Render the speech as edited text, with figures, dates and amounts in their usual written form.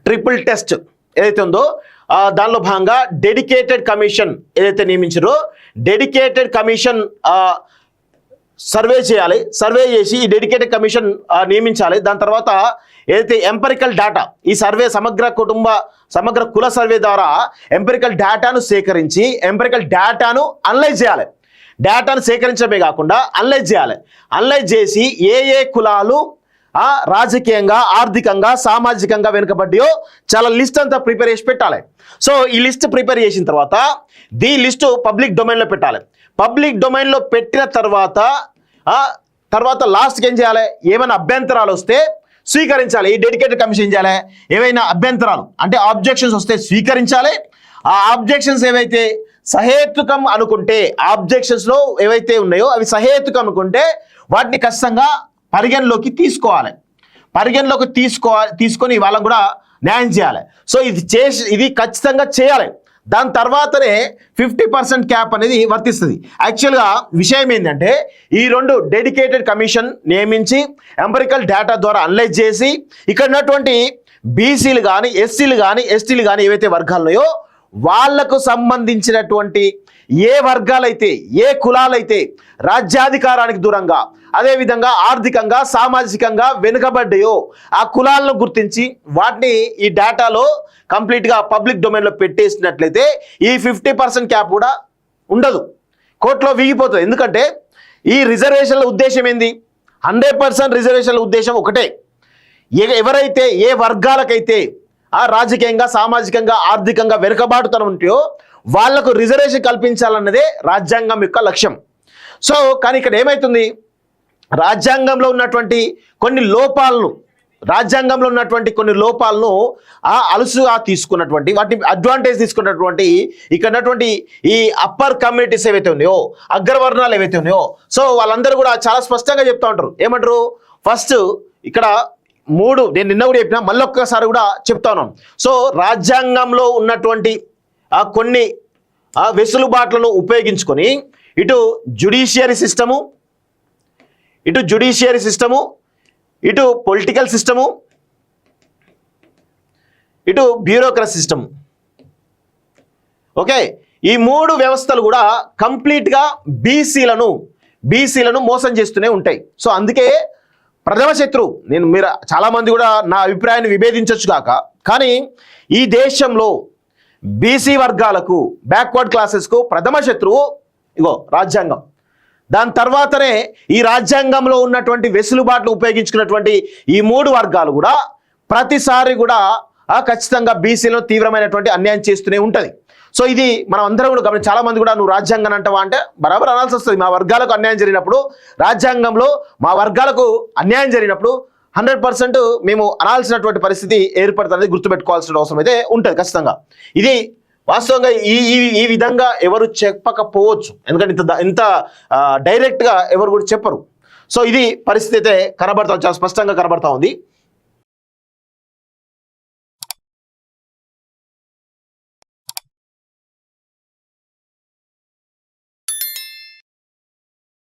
Triple test ఏదైతే ఉందో దానిలో భాగంగా డెడికేటెడ్ కమిషన్ ఏదైతే నియమించారో డెడికేటెడ్ కమిషన్ సర్వే చేయాలి. సర్వే చేసి ఈ డెడికేటెడ్ కమిషన్ నియమించాలి. దాని తర్వాత ఏదైతే ఎంపెరికల్ డేటా ఈ సర్వే సమగ్ర కుల సర్వే ద్వారా ఎంపెరికల్ డేటాను సేకరించి ఎంపెరికల్ డేటాను అనలైజ్ చేయాలి. డేటాను సేకరించడమే కాకుండా అనలైజ్ చేయాలి. అనలైజ్ చేసి ఏ కులాలు రాజకీయంగా ఆర్థికంగా సామాజికంగా వెనుకబడ్డాయో చాలా లిస్ట్ అంతా ప్రిపేర్ చేసి పెట్టాలి. సో ఈ లిస్ట్ ప్రిపేర్ చేసిన తర్వాత ఈ లిస్టు పబ్లిక్ డొమైన్లో పెట్టాలి. పబ్లిక్ డొమైన్లో పెట్టిన తర్వాత లాస్ట్కి ఏం చేయాలి, ఏమైనా అభ్యంతరాలు వస్తే స్వీకరించాలి. ఈ డెడికేటెడ్ కమిషన్ ఏం చేయాలి, ఏవైనా అభ్యంతరాలు అంటే ఆబ్జెక్షన్స్ వస్తే స్వీకరించాలి. ఆ ఆబ్జెక్షన్స్ ఏవైతే సహేతుకం అనుకుంటే ఆబ్జెక్షన్స్లో ఏవైతే ఉన్నాయో అవి సహేతుకం అనుకుంటే వాటిని ఖచ్చితంగా పరిగణలోకి తీసుకోవాలి. తీసుకొని వాళ్ళకు కూడా న్యాయం చేయాలి. సో ఇది ఖచ్చితంగా చేయాలి. దాని తర్వాతనే 50% క్యాప్ అనేది వర్తిస్తుంది. యాక్చువల్గా విషయం ఏంటంటే ఈ రెండు డెడికేటెడ్ కమిషన్ నియమించి ఎంపెరికల్ డేటా ద్వారా అనలైజ్ చేసి ఇక్కడ ఉన్నటువంటి బీసీలు కానీ ఎస్సీలు కానీ ఎస్టీలు కానీ ఏవైతే వర్గాలు ఉన్నాయో వాళ్లకు సంబంధించినటువంటి ఏ వర్గాలైతే ఏ కులాలైతే రాజ్యాధికారానికి దూరంగా అదేవిధంగా ఆర్థికంగా సామాజికంగా వెనుకబడ్డాయో ఆ కులాలను గుర్తించి వాటిని ఈ డేటాలో కంప్లీట్గా పబ్లిక్ డొమైన్లో పెట్టేసినట్లయితే ఈ 50% క్యాప్ కూడా ఉండదు, కోర్టులో వీగిపోతుంది. ఎందుకంటే ఈ రిజర్వేషన్ల ఉద్దేశం ఏంది, 100% రిజర్వేషన్ల ఉద్దేశం ఒకటే, ఎవరైతే ఏ వర్గాలకైతే రాజకీయంగా సామాజికంగా ఆర్థికంగా వెనుకబాటుతనం ఉంటాయో వాళ్లకు రిజర్వేషన్ కల్పించాలన్నదే రాజ్యాంగం యొక్క లక్ష్యం. సో కానీ ఇక్కడ ఏమవుతుంది, రాజ్యాంగంలో ఉన్నటువంటి కొన్ని లోపాలను అలుసుగా తీసుకున్నటువంటి వాటిని అడ్వాంటేజ్ తీసుకున్నటువంటి ఇక్కడ ఉన్నటువంటి ఈ అప్పర్ కమ్యూనిటీస్ ఏవైతే ఉన్నాయో అగ్రవర్ణాలు ఏవైతే ఉన్నాయో సో వాళ్ళందరూ కూడా చాలా స్పష్టంగా చెప్తా ఉంటారు. ఏమంటారు, ఫస్ట్ ఇక్కడ 3 నేను నిన్న కూడా చెప్పినా మళ్ళీ ఒక్కసారి కూడా చెప్తా ఉన్నాను. సో రాజ్యాంగంలో ఉన్నటువంటి కొన్ని వెసులుబాట్లను ఉపయోగించుకొని ఇటు జ్యుడిషియరీ సిస్టము ఇటు పొలిటికల్ సిస్టము ఇటు బ్యూరోక్రసీ సిస్టమ్, ఓకే, ఈ 3 వ్యవస్థలు కూడా కంప్లీట్గా బీసీలను మోసం చేస్తూనే ఉంటాయి. సో అందుకే ప్రథమ శత్రువు మీరు చాలామంది కూడా నా అభిప్రాయాన్ని విభేదించవచ్చు కానీ ఈ దేశంలో బీసీ వర్గాలకు బ్యాక్వర్డ్ క్లాసెస్కు ప్రథమ శత్రువు ఇగో రాజ్యాంగం. దాని తర్వాతనే ఈ రాజ్యాంగంలో ఉన్నటువంటి వెసులుబాట్లు ఉపయోగించుకున్నటువంటి ఈ 3 వర్గాలు కూడా ప్రతిసారి కూడా ఖచ్చితంగా బీసీలను తీవ్రమైనటువంటి అన్యాయం చేస్తూనే ఉంటుంది. సో ఇది మనం అందరం కూడా చాలా మంది కూడా నువ్వు రాజ్యాంగం అంటావా అంటే బరాబర్ అనాల్సి వస్తుంది. మా వర్గాలకు అన్యాయం జరిగినప్పుడు రాజ్యాంగంలో మా వర్గాలకు అన్యాయం జరిగినప్పుడు 100% మేము అనాల్సినటువంటి పరిస్థితి ఏర్పడుతుంది, గుర్తుపెట్టుకోవాల్సిన అవసరం అయితే ఉంటుంది ఖచ్చితంగా. ఇది వాస్తవంగా ఈ విధంగా ఎవరు చెప్పకపోవచ్చు, ఎందుకంటే ఇంత డైరెక్ట్గా ఎవరు కూడా చెప్పరు. సో ఇది పరిస్థితి అయితే చాలా స్పష్టంగా కనబడతా ఉంది.